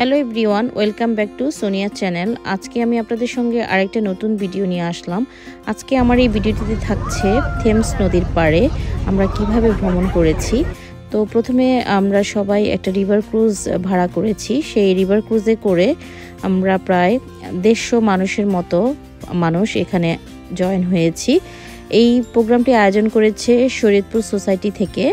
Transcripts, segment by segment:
Hello everyone, welcome back to Sonia channel. আজকে আমি আপনাদের সঙ্গে আরেকটা নতুন ভিডিও নিয়ে আসলাম। আজকে আমার এই ভিডিওটিতে থাকছে থেমস নদীর পাড়ে আমরা কিভাবে ভ্রমণ করেছি। তো প্রথমে আমরা সবাই একটা রিভার ক্রুজ ভাড়া করেছি। সেই রিভার ক্রুজে করে আমরা প্রায় 150 মানুষের মতো মানুষ এখানে জয়েন হয়েছি। এই প্রোগ্রামটি আয়োজন করেছে শরীয়তপুর সোসাইটি থেকে।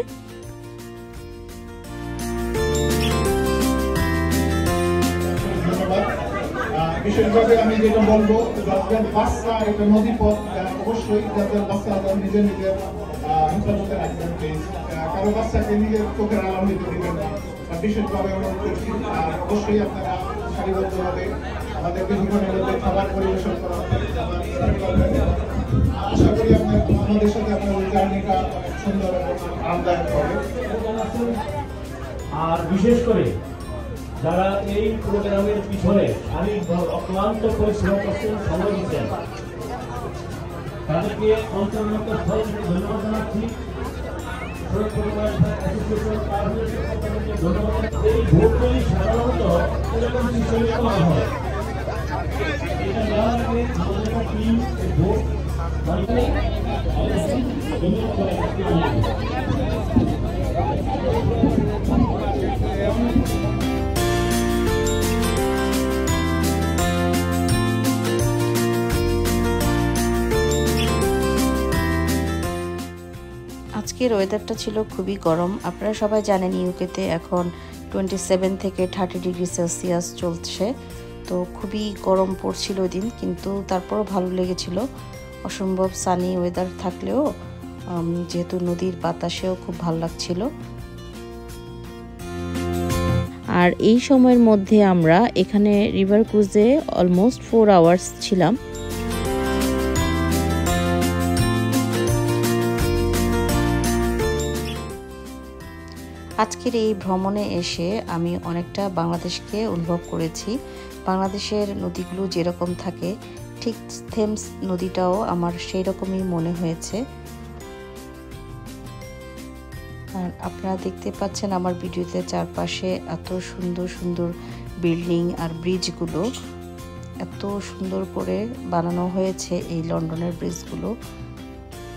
বিশেষভাবে আমি যেটা বলবো, যাদের বাচ্চা এটা নদী পথ, অবশ্যই যাদের বাচ্চা নিজের হেফাজতে রাখবেন প্লিজ। কারো বাচ্চাকে নিজের চোখের আড়াল হইতে দিবেন না, বিশেষভাবে অনুরোধ করছি। আর অবশ্যই আপনারা সারিবদ্ধভাবে আমাদেরকে জীবনের মধ্যে খাবার পরিবেশন করা আশা করি আমাদের সাথে আপনার ওই জার্নিটা অনেক সুন্দর এবং আরামদায়ক হবে। আর বিশেষ করে যারা এই প্রোগ্রামের পিছনে শারীরিকভাবে অক্লান্ত পরিশ্রম করছেন, সময় দিচ্ছেন, তাদেরকে অন্তর্গত ধন্যবাদ জানাচ্ছি। এই ভোটগুলি সাধারণত এরকম সিস্টেমে করা হয়। এটা নেওয়ার আগে আমাদের একটা টিম ভোট আজকের ওয়েদারটা ছিল খুবই গরম। আপনারা সবাই জানেন ইউকেতে এখন 27 থেকে 30 ডিগ্রি সেলসিয়াস চলছে। তো খুবই গরম পড়ছিল ওই দিন, কিন্তু তারপরও ভালো লেগেছিল। অসম্ভব সানি ওয়েদার থাকলেও যেহেতু নদীর বাতাসেও খুব ভালো লাগছিল। আর এই সময়ের মধ্যে আমরা এখানে রিভার ক্রুজে অলমোস্ট 4 আওয়ার্স ছিলাম। আজকের এই ভ্রমণে এসে আমি অনেকটা বাংলাদেশকে অনুভব করেছি। বাংলাদেশের নদীগুলো যেরকম থাকে, ঠিক থেমস নদীটাও আমার সেই রকমই মনে হয়েছে। আর আপনারা দেখতে পাচ্ছেন আমার ভিডিওতে চারপাশে এত সুন্দর সুন্দর বিল্ডিং আর ব্রিজগুলো এত সুন্দর করে বানানো হয়েছে। এই লন্ডনের ব্রিজগুলো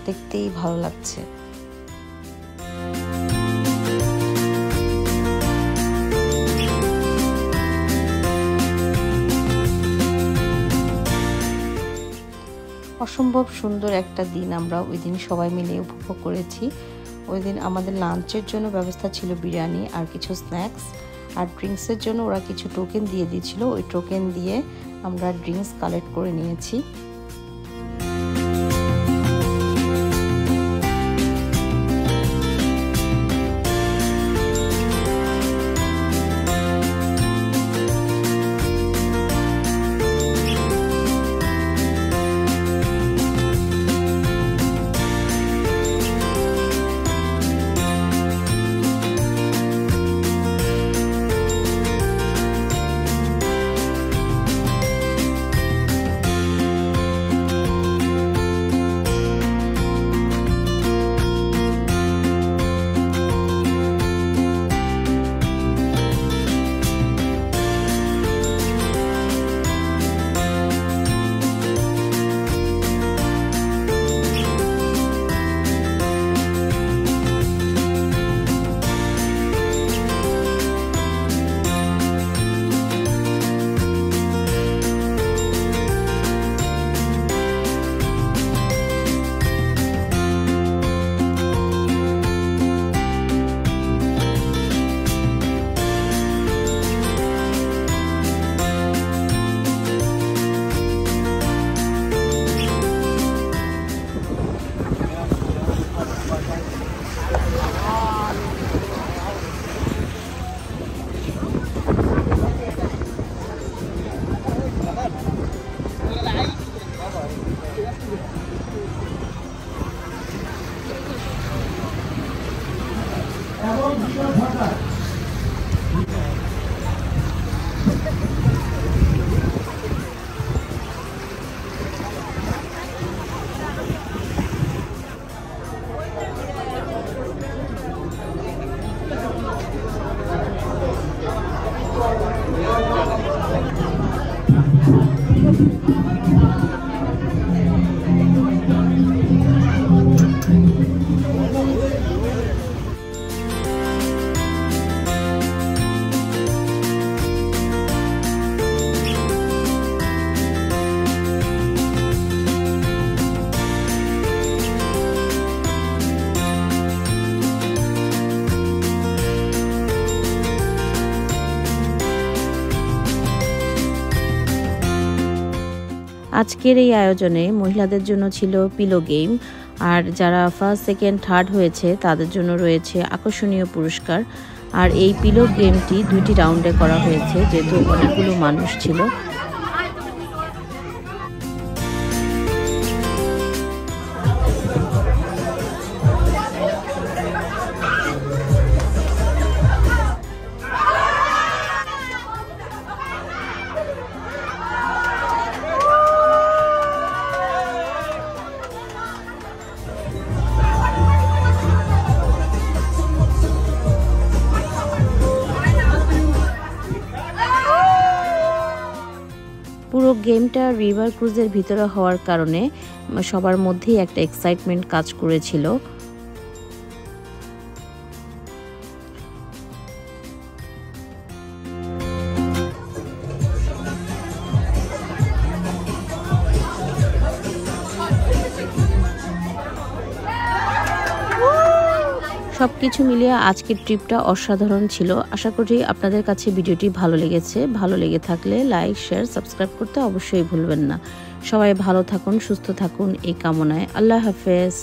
দেখতেই ভালো লাগছে। অসম্ভব সুন্দর একটা দিন আমরা ওই দিন সবাই মিলে উপভোগ করেছি। ওই দিন আমাদের লাঞ্চের জন্য ব্যবস্থা ছিল বিরিয়ানি আর কিছু স্ন্যাক্স, আর ড্রিঙ্কসের জন্য ওরা কিছু টোকেন দিয়ে দিয়েছিল। ওই টোকেন দিয়ে আমরা ড্রিঙ্কস কালেক্ট করে নিয়েছি। আজকের এই আয়োজনে মহিলাদের জন্য ছিল পিলো গেম, আর যারা ফার্স্ট সেকেন্ড থার্ড হয়েছে তাদের জন্য রয়েছে আকর্ষণীয় পুরস্কার। আর এই পিলো গেমটি 2টি রাউন্ডে করা হয়েছে যেহেতু অনেকগুলো মানুষ ছিল। পুরো গেমটা রিভার ক্রুজের ভিতরে হওয়ার কারণে সবার মধ্যেই একটা এক্সাইটমেন্ট কাজ করেছিল। সবকিছু মিলিয়ে আজকের ট্রিপটা অসাধারণ ছিল। আশা করি আপনাদের কাছে ভিডিওটি ভালো লেগেছে। ভালো লেগে থাকলে লাইক, শেয়ার, সাবস্ক্রাইব করতে অবশ্যই ভুলবেন না। সবাই ভালো থাকুন, সুস্থ থাকুন এই কামনায়। আল্লাহ হাফেজ।